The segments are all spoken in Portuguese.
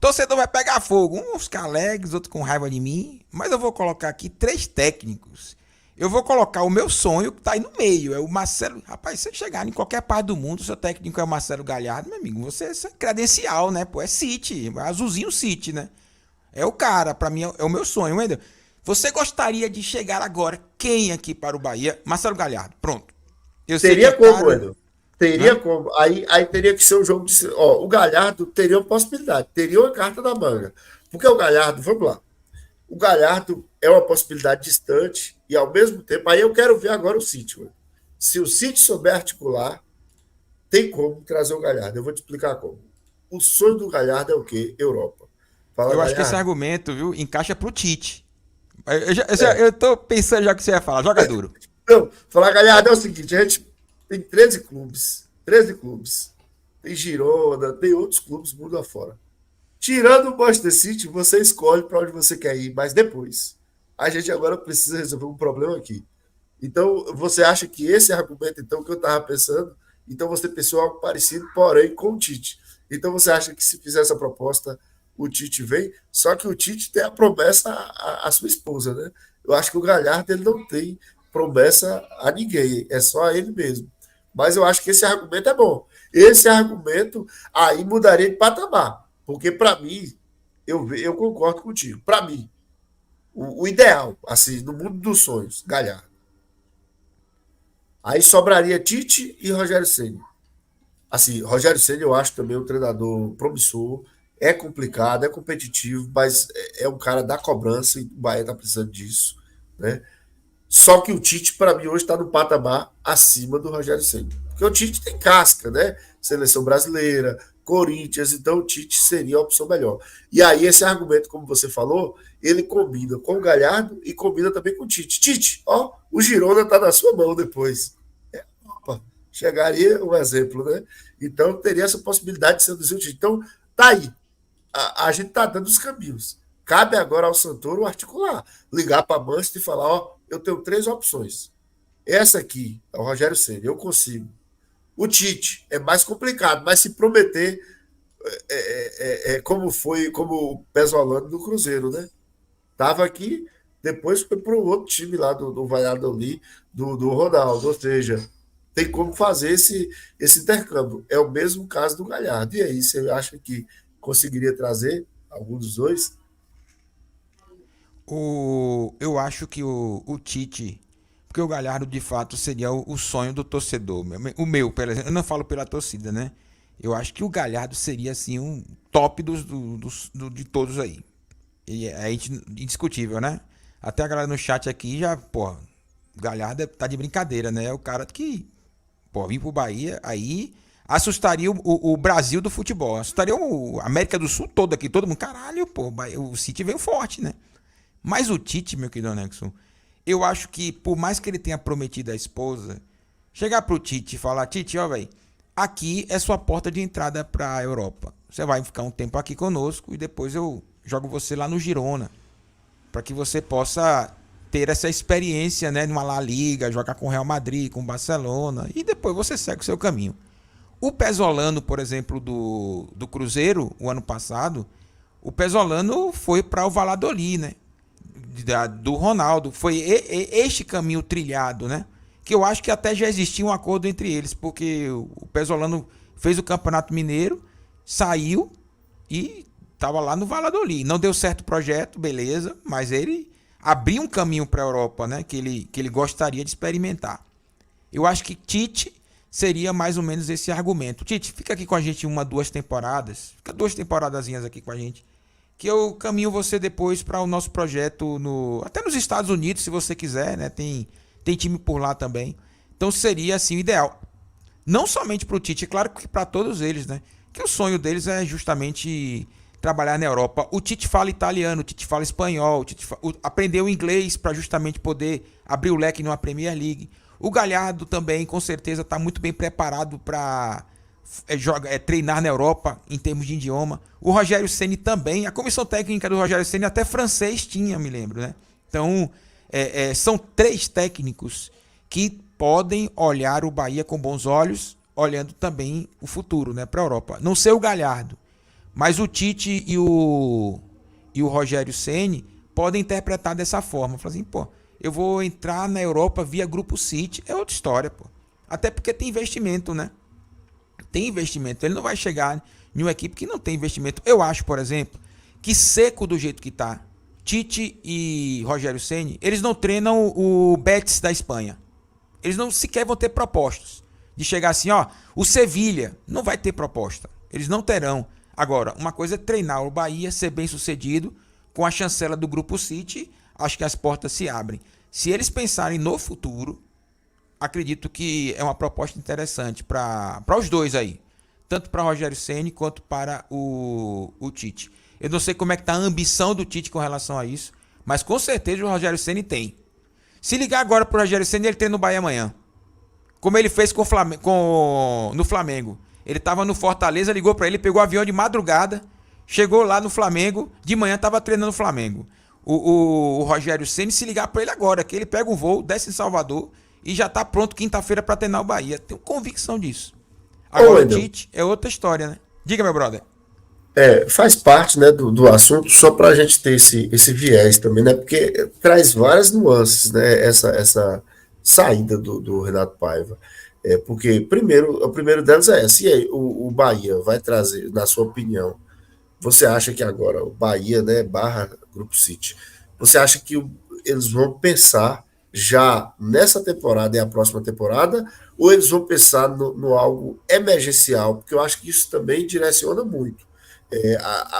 torcedor vai pegar fogo. Uns ficar alegres, outros com raiva de mim. Mas eu vou colocar aqui 3 técnicos. Eu vou colocar o meu sonho, que tá aí no meio. É o Marcelo. Rapaz, se você chegar em qualquer parte do mundo, o seu técnico é o Marcelo Galhardo, meu amigo, você é credencial, né? Pô, é City. Azulzinho City, né? É o cara, pra mim é o meu sonho, entendeu? Você gostaria de chegar agora, quem aqui para o Bahia? Marcelo Galhardo, pronto. Eu sei que é Teria como, caro, Edu. Teria né? como. Aí teria que ser um jogo de. Ó, o Galhardo teria uma possibilidade, teria uma carta na manga. Porque o Galhardo, vamos lá. O Galhardo é uma possibilidade distante e ao mesmo tempo. Aí eu quero ver agora o City. Mano. Se o City souber articular, tem como trazer o Galhardo. Eu vou te explicar como. O sonho do Galhardo é o quê? Europa. Fala, Eu acho que esse Galhardo. argumento, viu, encaixa pro Tite. É. Eu tô pensando já o que você ia falar, joga duro. Não, falar, Galhardo, é o seguinte: a gente tem 13 clubes. 13 clubes. Tem Girona, tem outros clubes mundo afora. Tirando o Manchester City, você escolhe para onde você quer ir, mas depois. A gente agora precisa resolver um problema aqui. Então, você acha que esse argumento, então, que eu estava pensando, então você pensou algo parecido, porém com o Tite. Então, você acha que se fizer essa proposta, o Tite vem, só que o Tite tem a promessa à sua esposa, né? Eu acho que o Galhardo ele não tem promessa a ninguém, é só a ele mesmo. Mas eu acho que esse argumento é bom. Esse argumento aí mudaria de patamar, porque para mim, eu concordo contigo. Para mim, o ideal, assim, no mundo dos sonhos, Galhardo. Aí sobraria Tite e Rogério Ceni. Assim, Rogério Ceni eu acho também um treinador promissor, é complicado, é competitivo, mas é um cara da cobrança e o Bahia tá precisando disso, né? Só que o Tite, para mim, hoje está no patamar acima do Rogério Ceni. Porque o Tite tem casca, né? Seleção brasileira, Corinthians, então o Tite seria a opção melhor. E aí, esse argumento, como você falou, ele combina com o Galhardo e combina também com o Tite. Tite, ó, o Girona tá na sua mão depois. É, opa, chegaria um exemplo, né? Então teria essa possibilidade de seduzir o Tite. Então, tá aí. A gente tá dando os caminhos. Cabe agora ao Santoro articular, ligar para a Manchester e falar, ó, eu tenho 3 opções. Essa aqui, é o Rogério Ceni, eu consigo. O Tite é mais complicado, mas se prometer como foi, como o Pesolano do Cruzeiro, né? Tava aqui, depois foi para o outro time lá do Valladolid, do Ronaldo, ou seja, tem como fazer esse intercâmbio. É o mesmo caso do Galhardo. E aí, você acha que conseguiria trazer algum dos dois? Eu acho que o Tite, porque o Galhardo de fato seria o sonho do torcedor. O meu, por exemplo, eu não falo pela torcida, né? Eu acho que o Galhardo seria assim um top de todos aí. E é indiscutível, né? Até a galera no chat aqui já, pô, o Galhardo tá de brincadeira, né? É o cara que, pô, vir pro Bahia, aí assustaria o Brasil do futebol. Assustaria a América do Sul toda aqui, todo mundo. Caralho, pô, o City veio forte, né? Mas o Tite, meu querido Anexo, eu acho que por mais que ele tenha prometido a esposa, chegar pro Tite e falar, Tite, ó, velho, aqui é sua porta de entrada pra Europa. Você vai ficar um tempo aqui conosco e depois eu jogo você lá no Girona, para que você possa ter essa experiência, né, numa La Liga, jogar com o Real Madrid, com o Barcelona, e depois você segue o seu caminho. O Pesolano, por exemplo, do Cruzeiro, o ano passado, o Pesolano foi para o Valladolid, né? Do Ronaldo. Foi este caminho trilhado, né? Que eu acho que até já existia um acordo entre eles, porque o Pesolano fez o Campeonato Mineiro, saiu e estava lá no Valladolid. Não deu certo o projeto, beleza, mas ele abriu um caminho para a Europa, né? Que ele gostaria de experimentar. Eu acho que Tite seria mais ou menos esse argumento. Tite, fica aqui com a gente 1, 2 temporadas. Fica 2 temporadazinhas aqui com a gente. Que eu caminho você depois para o nosso projeto até nos Estados Unidos, se você quiser, né? Tem time por lá também. Então seria assim o ideal. Não somente para o Tite, é claro que para todos eles, né? Que o sonho deles é justamente trabalhar na Europa. O Tite fala italiano, o Tite fala espanhol, aprendeu inglês para justamente poder abrir o leque numa Premier League. O Galhardo também, com certeza, está muito bem preparado para treinar na Europa em termos de idioma. O Rogério Ceni também. A comissão técnica do Rogério Ceni até francês tinha, me lembro, né? Então, são 3 técnicos que podem olhar o Bahia com bons olhos, olhando também o futuro, né, para a Europa. Não sei o Galhardo, Mas o Tite e o Rogério Ceni podem interpretar dessa forma. Falar assim, pô, eu vou entrar na Europa via Grupo City. É outra história, pô. Até porque tem investimento, né? Tem investimento. Ele não vai chegar em uma equipe que não tem investimento. Eu acho, por exemplo, que seco do jeito que tá, Tite e Rogério Ceni, eles não treinam o Betis da Espanha. Eles não sequer vão ter propostas. De chegar assim, ó, o Sevilha não vai ter proposta. Eles não terão. Agora, uma coisa é treinar o Bahia, ser bem sucedido, com a chancela do Grupo City, acho que as portas se abrem. Se eles pensarem no futuro, acredito que é uma proposta interessante para os dois aí. Tanto para Rogério Ceni quanto para o Tite. Eu não sei como é que tá a ambição do Tite com relação a isso, mas com certeza o Rogério Ceni tem. Se ligar agora pro Rogério Ceni, ele tem no Bahia amanhã. Como ele fez no Flamengo. Ele tava no Fortaleza, ligou para ele, pegou o avião de madrugada, chegou lá no Flamengo, de manhã tava treinando no Flamengo. O Rogério Ceni, se ligar para ele agora, que ele pega um voo, desce em Salvador e já tá pronto quinta-feira para treinar o Bahia. Tenho convicção disso. Agora o Tite é outra história, né? Diga, meu brother. Faz parte, né, do assunto, só para a gente ter esse viés também, né? Porque traz várias nuances, né? Essa saída do Renato Paiva. Porque, o primeiro delas é essa. E aí, o Bahia vai trazer, na sua opinião, você acha que agora o Bahia, né, barra Grupo City, você acha que eles vão pensar já nessa temporada e a próxima temporada, ou eles vão pensar no algo emergencial? Porque eu acho que isso também direciona muito.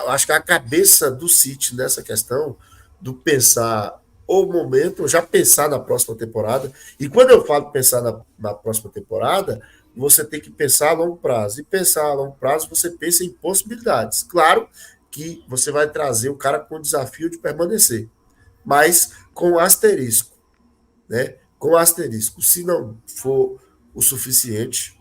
Acho que a cabeça do City nessa questão do pensar o momento, já pensar na próxima temporada. E quando eu falo pensar na próxima temporada, você tem que pensar a longo prazo. E pensar a longo prazo, você pensa em possibilidades. Claro que você vai trazer o cara com o desafio de permanecer, mas com asterisco, né? Com asterisco. Se não for o suficiente,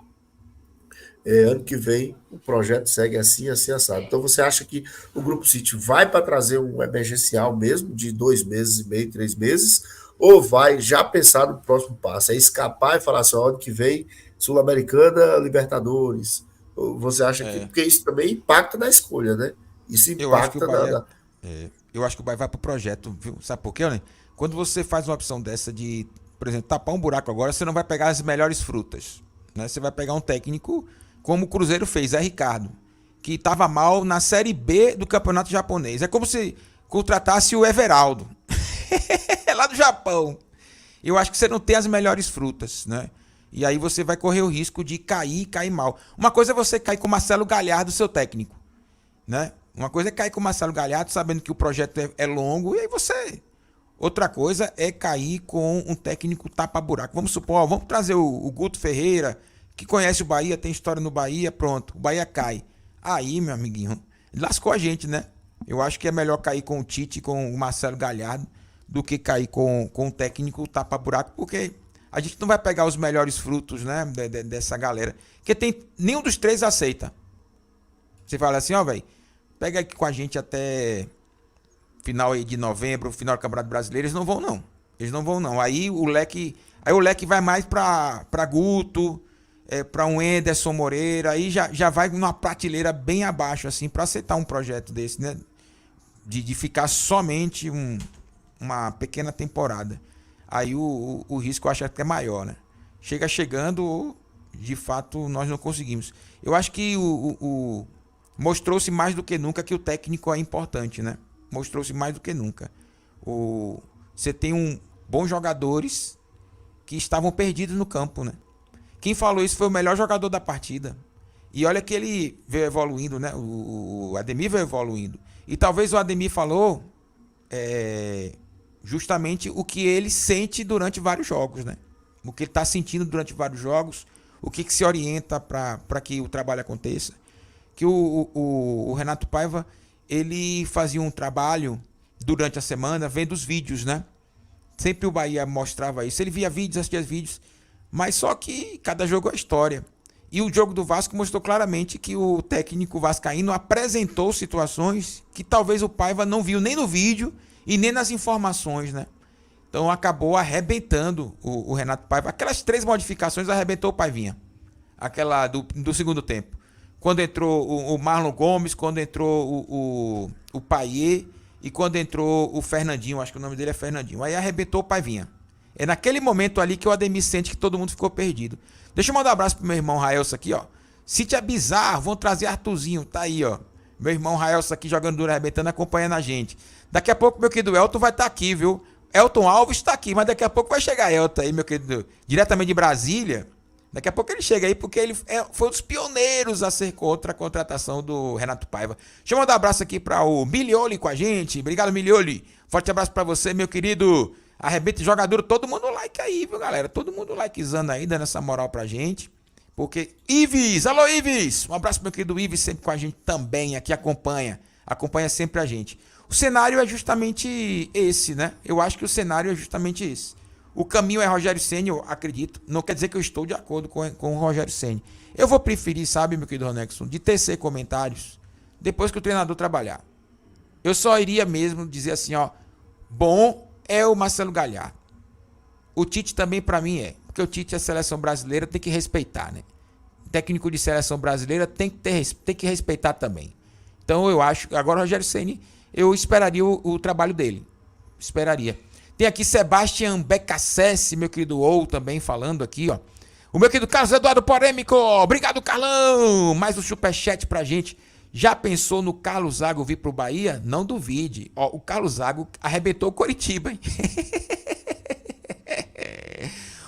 ano que vem o projeto segue assim, assim, assado. Então você acha que o Grupo City vai para trazer um emergencial mesmo, de 2 meses e meio, 3 meses, ou vai já pensar no próximo passo? É escapar e falar assim, ó, ano que vem, Sul-Americana, Libertadores. Ou você acha que. É, Porque isso também impacta na escolha, né? Isso eu acho que o impacta Bahia. Eu acho que o Bahia vai pro projeto, viu? Sabe por quê, né? Quando você faz uma opção dessa de, por exemplo, tapar um buraco agora, você não vai pegar as melhores frutas, né? Você vai pegar um técnico como o Cruzeiro fez, é Ricardo, que estava mal na Série B do Campeonato Japonês. É como se contratasse o Everaldo, lá do Japão. Eu acho que você não tem as melhores frutas, né? E aí você vai correr o risco de cair mal. Uma coisa é você cair com o Marcelo Galhardo, seu técnico, né? Uma coisa é cair com o Marcelo Galhardo, sabendo que o projeto é longo, e aí você... Outra coisa é cair com um técnico tapa-buraco. Vamos supor, ó, vamos trazer o Guto Ferreira, que conhece o Bahia, tem história no Bahia, pronto, o Bahia cai. Aí, meu amiguinho, lascou a gente, né? Eu acho que é melhor cair com o Tite, com o Marcelo Galhardo, do que cair com o técnico tapa-buraco, porque a gente não vai pegar os melhores frutos, né, dessa galera. Porque nenhum dos três aceita. Você fala assim, ó, velho, pega aqui com a gente até final aí de novembro, final do Campeonato Brasileiro, eles não vão não. Eles não vão não. Aí o leque vai mais pra Guto, para um Anderson Moreira, aí já vai numa prateleira bem abaixo, assim, para aceitar um projeto desse, né? De ficar somente uma pequena temporada. Aí o risco eu acho até maior, né? Chegando, de fato, nós não conseguimos. Eu acho que mostrou-se mais do que nunca que o técnico é importante, né? Mostrou-se mais do que nunca. Você tem bons jogadores que estavam perdidos no campo, né? Quem falou isso foi o melhor jogador da partida. E olha que ele veio evoluindo, né? O Ademir veio evoluindo. E talvez o Ademir falou justamente o que ele sente durante vários jogos, né? O que ele está sentindo durante vários jogos, o que se orienta para que o trabalho aconteça. Que o Renato Paiva, ele fazia um trabalho durante a semana vendo os vídeos, né? Sempre o Bahia mostrava isso. Ele via vídeos, assistia vídeos, mas só que cada jogo é história. E o jogo do Vasco mostrou claramente que o técnico vascaíno apresentou situações que talvez o Paiva não viu nem no vídeo e nem nas informações, né? Então acabou arrebentando o Renato Paiva. Aquelas 3 modificações arrebentou o Paivinha. Aquela do segundo tempo. quando entrou o Marlon Gomes, quando entrou o Payet e quando entrou o Fernandinho, acho que o nome dele é Fernandinho. Aí arrebentou o Paivinha. É naquele momento ali que o Ademir sente que todo mundo ficou perdido. Deixa eu mandar um abraço pro meu irmão Raelso aqui, ó. City é bizarro, vão trazer Arthurzinho, tá aí, ó. Meu irmão Raelso aqui jogando duro, arrebentando, acompanhando a gente. Daqui a pouco, meu querido Elton vai estar aqui, viu? Elton Alves tá aqui, mas daqui a pouco vai chegar Elton aí, meu querido, diretamente de Brasília. Daqui a pouco ele chega aí, porque ele foi um dos pioneiros a ser contra a contratação do Renato Paiva. Deixa eu mandar um abraço aqui para o Milioli com a gente. Obrigado, Milioli. Forte abraço para você, meu querido. Arrebente jogador, todo mundo like aí, viu, galera? Todo mundo likezando aí, dando essa moral pra gente. Porque Ives, alô Ives! Um abraço, meu querido Ives, sempre com a gente também, aqui acompanha sempre a gente. O cenário é justamente esse, né? Eu acho que o cenário é justamente esse. O caminho é Rogério Ceni, eu acredito. Não quer dizer que eu estou de acordo com o Rogério Ceni. Eu vou preferir, sabe, meu querido Ronexon, de tecer comentários depois que o treinador trabalhar. Eu só iria mesmo dizer assim, ó, bom é o Marcelo Galhardo. O Tite também pra mim é, porque o Tite é a seleção brasileira, tem que respeitar, né? Técnico de seleção brasileira tem que respeitar também. Então eu acho, agora o Rogério Ceni, eu esperaria o trabalho dele. Esperaria. Tem aqui Sebastian Becassese, meu querido Ou, também falando aqui, ó. O meu querido Carlos Eduardo Polêmico. Obrigado, Carlão. Mais um superchat pra gente. Já pensou no Carlos Zago vir pro Bahia? Não duvide. Ó, o Carlos Zago arrebentou o Coritiba, hein?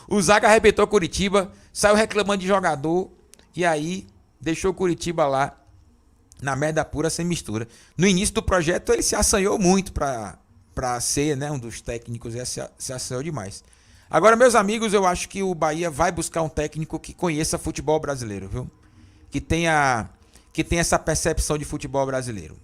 O Zago arrebentou o Coritiba, saiu reclamando de jogador e aí deixou o Coritiba lá na merda pura, sem mistura. No início do projeto ele se assanhou muito pra ser, né, um dos técnicos, se assanhou demais. Agora, meus amigos, eu acho que o Bahia vai buscar um técnico que conheça futebol brasileiro, viu? Que tenha essa percepção de futebol brasileiro.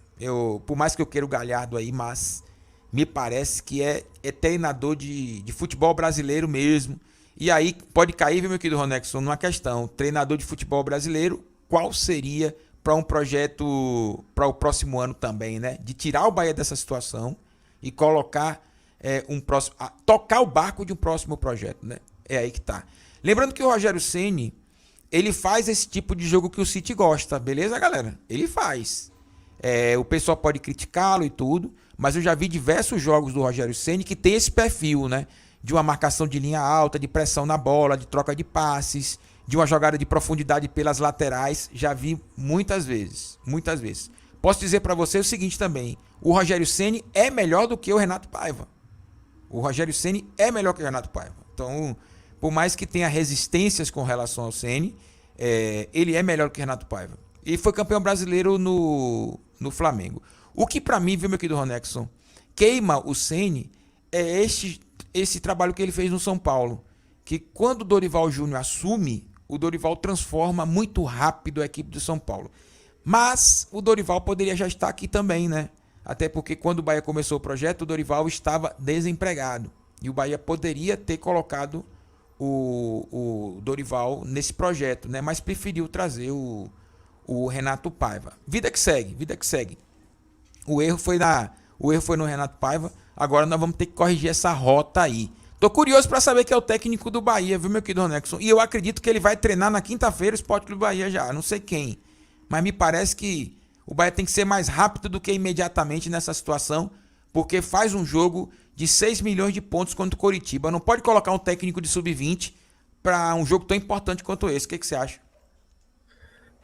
Por mais que eu queira o Galhardo aí, mas me parece que é treinador de futebol brasileiro mesmo. E aí pode cair, viu, meu querido Ronexon, numa questão. Treinador de futebol brasileiro, qual seria para um projeto para o próximo ano também, né? De tirar o Bahia dessa situação e colocar tocar o barco de um próximo projeto, né? É aí que tá. Lembrando que o Rogério Ceni, ele faz esse tipo de jogo que o City gosta, beleza, galera? Ele faz. O pessoal pode criticá-lo e tudo, mas eu já vi diversos jogos do Rogério Ceni que tem esse perfil, né? De uma marcação de linha alta, de pressão na bola, de troca de passes, de uma jogada de profundidade pelas laterais. Já vi muitas vezes, muitas vezes. Posso dizer para você o seguinte também, o Rogério Ceni é melhor do que o Renato Paiva. O Rogério Ceni é melhor que o Renato Paiva. Então, por mais que tenha resistências com relação ao Ceni, ele é melhor que o Renato Paiva. E foi campeão brasileiro no Flamengo. O que para mim, viu, meu querido Ronexon, queima o Ceni é esse trabalho que ele fez no São Paulo. Que quando o Dorival Júnior assume, o Dorival transforma muito rápido a equipe do São Paulo. Mas o Dorival poderia já estar aqui também, né? Até porque quando o Bahia começou o projeto, o Dorival estava desempregado. E o Bahia poderia ter colocado o Dorival nesse projeto, né? Mas preferiu trazer o Renato Paiva. Vida que segue, vida que segue. O erro foi no Renato Paiva. Agora nós vamos ter que corrigir essa rota aí. Tô curioso para saber quem é o técnico do Bahia, viu, meu querido Ronexon? E eu acredito que ele vai treinar na quinta-feira o Sport Clube Bahia já. Não sei quem. Mas me parece que o Bahia tem que ser mais rápido do que imediatamente nessa situação, porque faz um jogo de 6 milhões de pontos contra o Coritiba. Não pode colocar um técnico de sub-20 para um jogo tão importante quanto esse. O que você acha?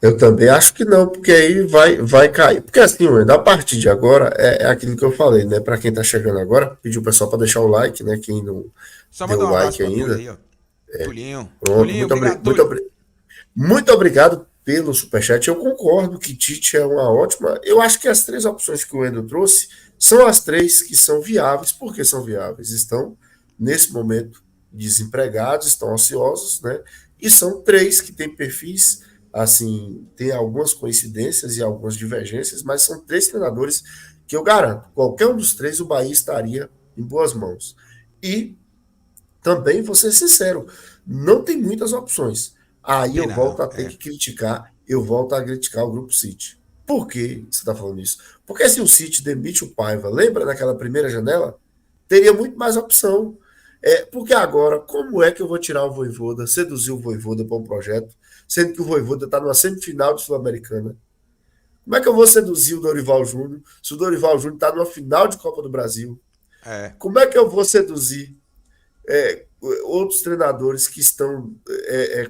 Eu também acho que não, porque aí vai cair. Porque assim, a partir de agora, é aquilo que eu falei, né? Para quem tá chegando agora, pedir o pessoal para deixar o like, né? Quem não Só deu mandar o um abraço like pra Túlio ainda. aí, ó. Tulinho. Pronto, Tulinho, obrigado, Túlio. muito obrigado pelo superchat. Eu concordo que Tite é uma ótima. Eu acho que as três opções que o Endo trouxe são as três que são viáveis. Por que são viáveis? Estão, nesse momento, desempregados, estão ociosos, né? E são três que têm perfis, assim, tem algumas coincidências e algumas divergências, mas são três treinadores que eu garanto, qualquer um dos três, o Bahia estaria em boas mãos. E também, vou ser sincero, não tem muitas opções. Aí Tem eu volto não, a ter que criticar, eu volto a criticar o Grupo City. Por que você está falando isso? Porque se o City demite o Paiva, lembra naquela primeira janela? Teria muito mais opção. Porque agora, como é que eu vou tirar o Vojvoda, seduzir o Vojvoda para um projeto, sendo que o Vojvoda está numa semifinal de Sul-Americana? Como é que eu vou seduzir o Dorival Júnior se o Dorival Júnior está numa final de Copa do Brasil? É, Como é que eu vou seduzir outros treinadores que estão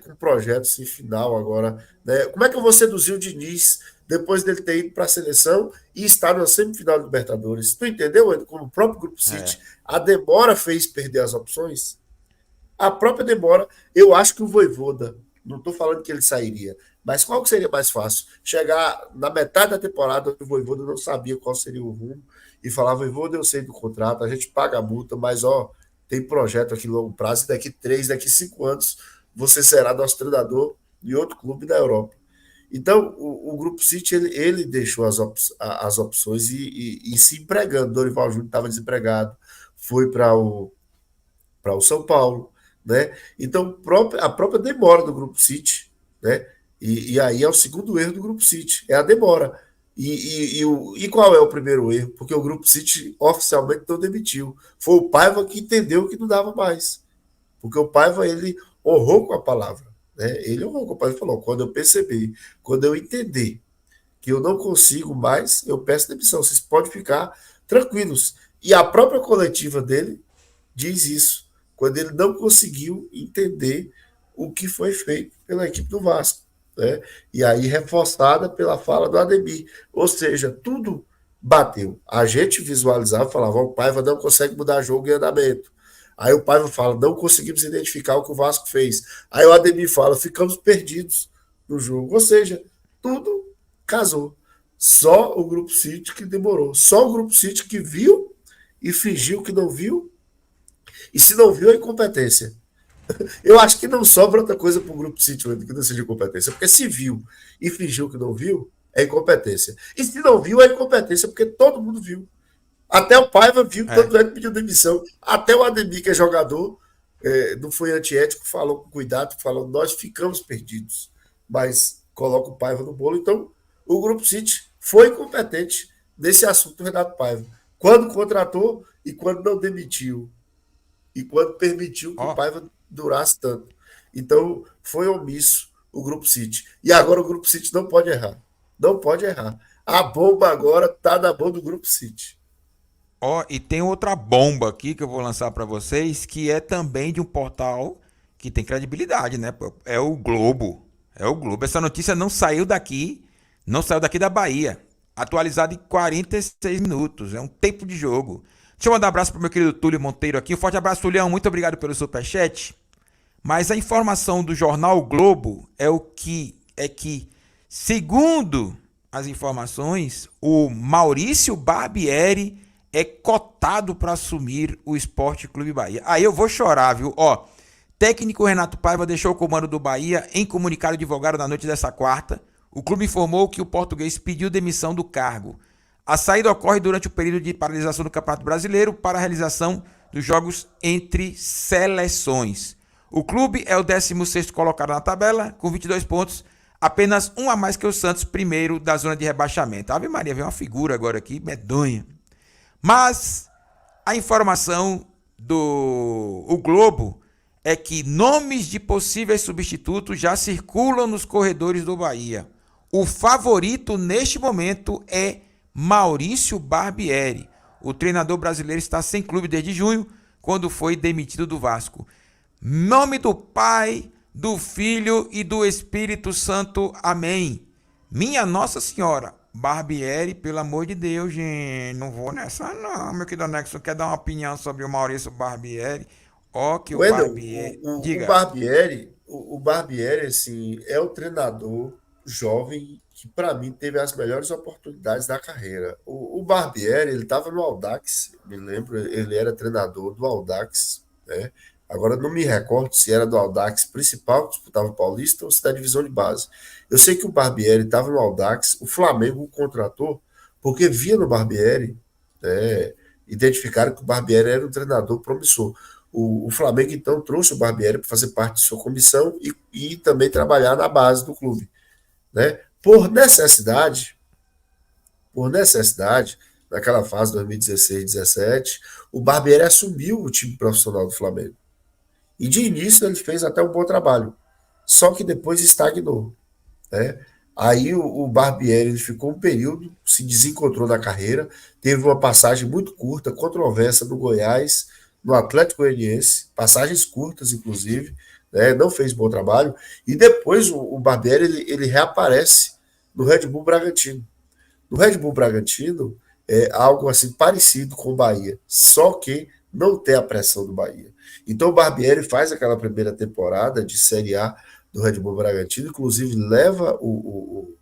com projetos em final agora? Né? Como é que eu vou seduzir o Diniz depois dele ter ido para a seleção e estar na semifinal da Libertadores? Tu entendeu, Endo? Como o próprio Grupo City, é. a demora fez perder as opções? A própria demora, eu acho que o Vojvoda, não estou falando que ele sairia, mas qual que seria mais fácil? Chegar na metade da temporada, o Vojvoda não sabia qual seria o rumo, e falar, Vojvoda, eu sei do contrato, a gente paga a multa, mas ó, tem projeto aqui a longo prazo, e daqui 3, daqui 5 anos, você será nosso treinador em outro clube da Europa. Então, o Grupo City, ele deixou as opções e se empregando. Dorival Júnior estava desempregado, foi para o São Paulo, né? Então, a própria demora do Grupo City, né? E aí é o segundo erro do Grupo City, é a demora. E qual é o primeiro erro? Porque o Grupo City oficialmente não demitiu. Foi o Paiva que entendeu que não dava mais. Porque o Paiva, ele honrou com a palavra. Né? Ele honrou com a palavra e falou: quando eu perceber, quando eu entender que eu não consigo mais, eu peço demissão. Vocês podem ficar tranquilos. E a própria coletiva dele diz isso, quando ele não conseguiu entender o que foi feito pela equipe do Vasco. Né? E aí, reforçada pela fala do Ademir. Ou seja, tudo bateu. A gente visualizava, falava, o Paiva não consegue mudar jogo em andamento. Aí o Paiva fala, não conseguimos identificar o que o Vasco fez. Aí o Ademir fala, ficamos perdidos no jogo. Ou seja, tudo casou. Só o Grupo City que demorou. Só o Grupo City que viu e fingiu que não viu. E se não viu, é incompetência. Eu acho que não sobra outra coisa para o Grupo City que não seja incompetência. Porque se viu e fingiu que não viu, é incompetência. E se não viu, é incompetência, porque todo mundo viu. Até o Paiva viu, É. tanto é que pediu demissão. Até o Ademir, que é jogador, não foi antiético, falou com cuidado, falou: nós ficamos perdidos. Mas coloca o Paiva no bolo. Então, o Grupo City foi competente nesse assunto do Renato Paiva. Quando contratou e quando não demitiu. E quando permitiu que o Ó, Paiva durasse tanto. Então, foi omisso o Grupo City. E agora o Grupo City não pode errar. Não pode errar. A bomba agora está na mão do Grupo City. ó, e tem outra bomba aqui que eu vou lançar pra vocês, que é também de um portal que tem credibilidade, né? Pô? É o Globo. É o Globo. Essa notícia não saiu daqui, não saiu daqui da Bahia. Atualizada em 46 minutos. É um tempo de jogo. Deixa eu mandar um abraço pro meu querido Túlio Monteiro aqui. Um forte abraço, Tulião. Muito obrigado pelo superchat. Mas a informação do jornal o Globo é que, segundo as informações, o Maurício Barbieri é cotado para assumir o Esporte Clube Bahia. Aí eu vou chorar, viu? Ó, técnico Renato Paiva deixou o comando do Bahia em comunicado divulgado na noite dessa quarta. O clube informou que o português pediu demissão do cargo. A saída ocorre durante o período de paralisação do Campeonato Brasileiro para a realização dos jogos entre seleções. O clube é o 16º colocado na tabela, com 22 pontos, apenas um a mais que o Santos, primeiro da zona de rebaixamento. Ave Maria, veio uma figura agora aqui, medonha. Mas a informação do o Globo é que nomes de possíveis substitutos já circulam nos corredores do Bahia. O favorito neste momento é Maurício Barbieri. O treinador brasileiro está sem clube desde junho, quando foi demitido do Vasco. Nome do Pai, do Filho e do Espírito Santo. Amém. Minha Nossa Senhora. Barbieri, pelo amor de Deus, gente. Não vou nessa não. Meu querido Anexo quer dar uma opinião sobre o Maurício Barbieri. Ó, que o Wendel, Barbieri... o Diga. Barbieri, o Barbieri, assim, é o treinador jovem que, para mim, teve as melhores oportunidades da carreira. O Barbieri, ele estava no Audax, me lembro, ele era treinador do Audax, né? Agora não me recordo se era do Audax principal, que disputava o Paulista, ou se da divisão de base. Eu sei que o Barbieri estava no Audax, o Flamengo o contratou, porque via no Barbieri, né, identificaram que o Barbieri era um treinador promissor. O Flamengo, então, trouxe o Barbieri para fazer parte de sua comissão e também trabalhar na base do clube. Né? Por necessidade, naquela fase 2016-17, o Barbieri assumiu o time profissional do Flamengo. E de início ele fez até um bom trabalho. só que depois estagnou, né? Aí o Barbieri ele ficou um período, se desencontrou na carreira, teve uma passagem muito curta, controversa no Goiás, no Atlético Goianiense, passagens curtas, inclusive, né? Não fez bom trabalho, e depois o Barbieri ele reaparece no Red Bull Bragantino. No Red Bull Bragantino é algo assim parecido com o Bahia, só que não tem a pressão do Bahia. Então o Barbieri faz aquela primeira temporada de Série A do Red Bull Bragantino, inclusive leva o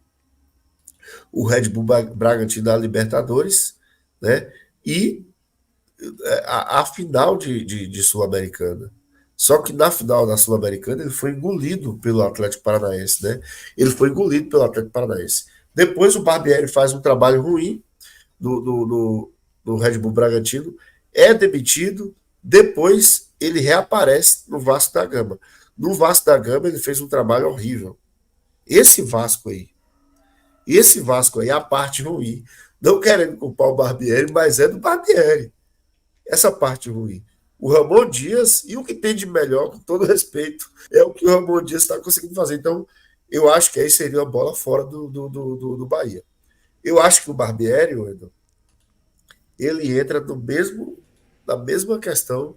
Red Bull Bragantino à Libertadores, né? E a final de Sul-Americana. Só que na final da Sul-Americana ele foi engolido pelo Atlético Paranaense, né? Ele foi engolido pelo Atlético Paranaense. Depois o Barbieri faz um trabalho ruim no Red Bull Bragantino, é demitido, depois ele reaparece no Vasco da Gama. No Vasco da Gama ele fez um trabalho horrível. Esse Vasco aí, esse Vasco aí é a parte ruim. Não querendo culpar o Barbieri, mas é do Barbieri. Essa parte ruim. O Ramon Dias, e o que tem de melhor, com todo respeito, é o que o Ramon Dias está conseguindo fazer. Então, eu acho que aí seria uma bola fora do Bahia. Eu acho que o Barbieri, Wendel, ele entra no mesmo, na mesma questão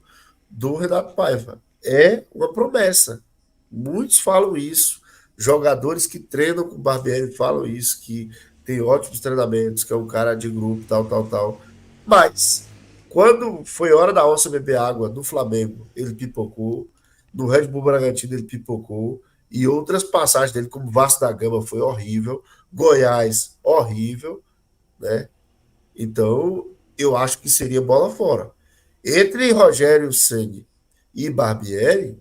do Renato Paiva. É uma promessa. Muitos falam isso. Jogadores que treinam com o Barbieri falam isso, que tem ótimos treinamentos, que é um cara de grupo, tal, tal, tal. Mas, quando foi hora da onça beber água do Flamengo, ele pipocou. No Red Bull Bragantino, ele pipocou. E outras passagens dele, como Vasco da Gama, foi horrível. Goiás, horrível, né? Então, eu acho que seria bola fora. Entre Rogério Ceni e Barbieri,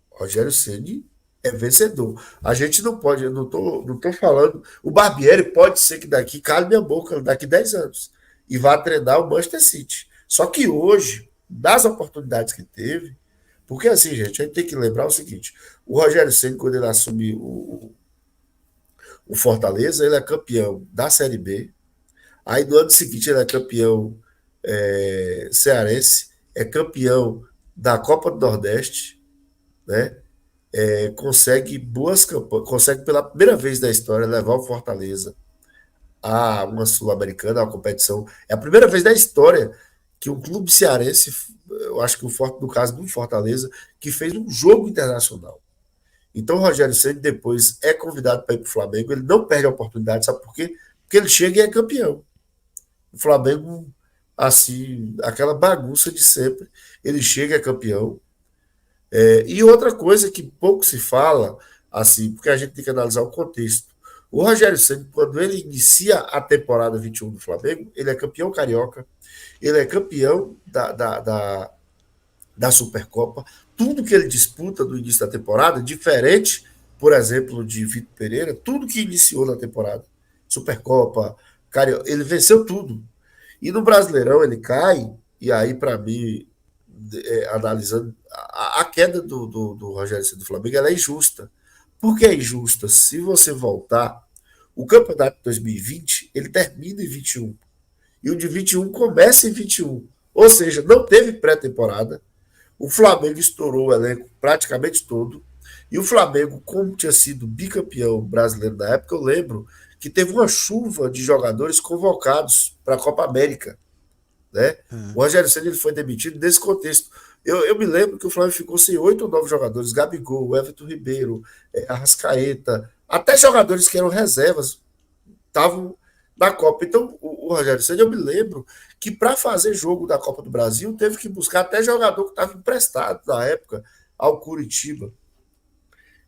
Rogério Ceni é vencedor. A gente não pode, eu não tô falando. O Barbieri pode ser que daqui, cale minha boca, daqui 10 anos, e vá treinar o Manchester City. Só que hoje, das oportunidades que teve, porque assim, gente, a gente tem que lembrar o seguinte: o Rogério Ceni, quando ele assume o Fortaleza, ele é campeão da Série B. Aí no ano seguinte ele é campeão cearense, é campeão da Copa do Nordeste, né? Consegue boas campanhas, consegue pela primeira vez na história levar o Fortaleza a uma Sul-Americana, a uma competição. É a primeira vez na história que um clube cearense, eu acho que no caso do Fortaleza, que fez um jogo internacional. Então o Rogério Ceni depois é convidado para ir para o Flamengo, ele não perde a oportunidade, sabe por quê? Porque ele chega e é campeão. O Flamengo, assim, aquela bagunça de sempre, ele chega e é campeão. E outra coisa que pouco se fala, assim, porque a gente tem que analisar o contexto. O Rogério Ceni, quando ele inicia a temporada 21 do Flamengo, ele é campeão carioca, ele é campeão da Supercopa. Tudo que ele disputa no início da temporada, diferente, por exemplo, de Vitor Pereira, tudo que iniciou na temporada, Supercopa, Carioca, ele venceu tudo. E no Brasileirão ele cai, e aí, para mim, analisando, a queda do Rogério Ceni do Flamengo ela é injusta. Por que é injusta? Se você voltar, o campeonato de 2020 ele termina em 21. E o de 21 começa em 21. Ou seja, não teve pré-temporada. O Flamengo estourou o elenco praticamente todo. E o Flamengo, como tinha sido bicampeão brasileiro na época, eu lembro que teve uma chuva de jogadores convocados para a Copa América, né? O Rogério Ceni ele foi demitido nesse contexto. Eu me lembro que o Flamengo ficou sem 8 ou 9 jogadores: Gabigol, Everton Ribeiro, Arrascaeta, até jogadores que eram reservas estavam na Copa. Então, o Rogério Ceni, eu me lembro que para fazer jogo da Copa do Brasil teve que buscar até jogador que estava emprestado na época ao Curitiba.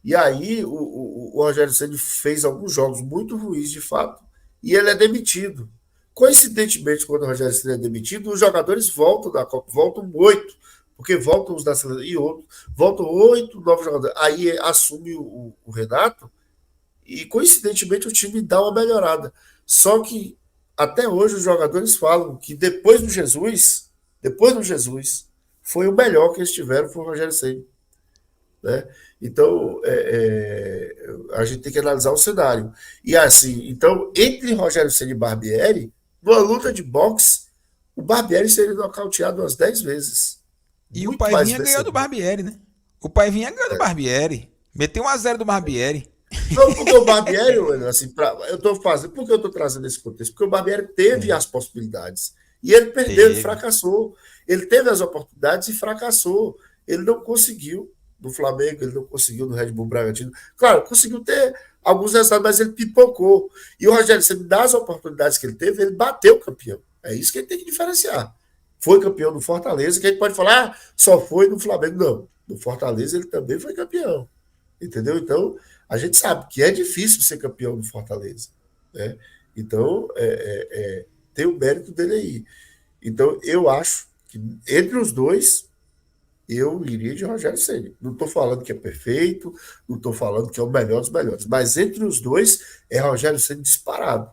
E aí o Rogério Ceni fez alguns jogos muito ruins, de fato, e ele é demitido. Coincidentemente, quando o Rogério Ceni é demitido, os jogadores voltam da Copa, voltam 8, porque voltam os da seleção e outros, voltam 8, 9 jogadores. Aí assume o Renato e, coincidentemente, o time dá uma melhorada. Só que até hoje os jogadores falam que depois do Jesus, foi o melhor que eles tiveram, foi o Rogério Ceni, né? Então, a gente tem que analisar o cenário. E assim, então, entre Rogério Ceni e Barbieri, numa luta de boxe, o Barbieri seria nocauteado umas 10 vezes. E o Muito mais Paivinha ganhou do vencedor. Barbieri, né? O Paivinha ganhou do Barbieri. Meteu 1-0 do Barbieri. Não, porque o Barbieri, assim, eu estou fazendo, por que eu estou trazendo esse contexto? Porque o Barbieri teve as possibilidades e ele perdeu, ele Teve. fracassou. Ele teve as oportunidades e fracassou. Ele não conseguiu no Flamengo, ele não conseguiu no Red Bull Bragantino. Claro, conseguiu ter alguns resultados, mas ele pipocou. E o Rogério Ceni, das oportunidades que ele teve, ele bateu o campeão. É isso que ele tem que diferenciar. Foi campeão do Fortaleza, que a gente pode falar, só foi no Flamengo. Não. No Fortaleza ele também foi campeão. Entendeu? Então, a gente sabe que é difícil ser campeão do Fortaleza. Né? Então, tem o mérito dele aí. Então, eu acho que entre os dois, eu iria de Rogério Ceni. Não estou falando que é perfeito, não estou falando que é o melhor dos melhores, mas entre os dois é Rogério Ceni disparado.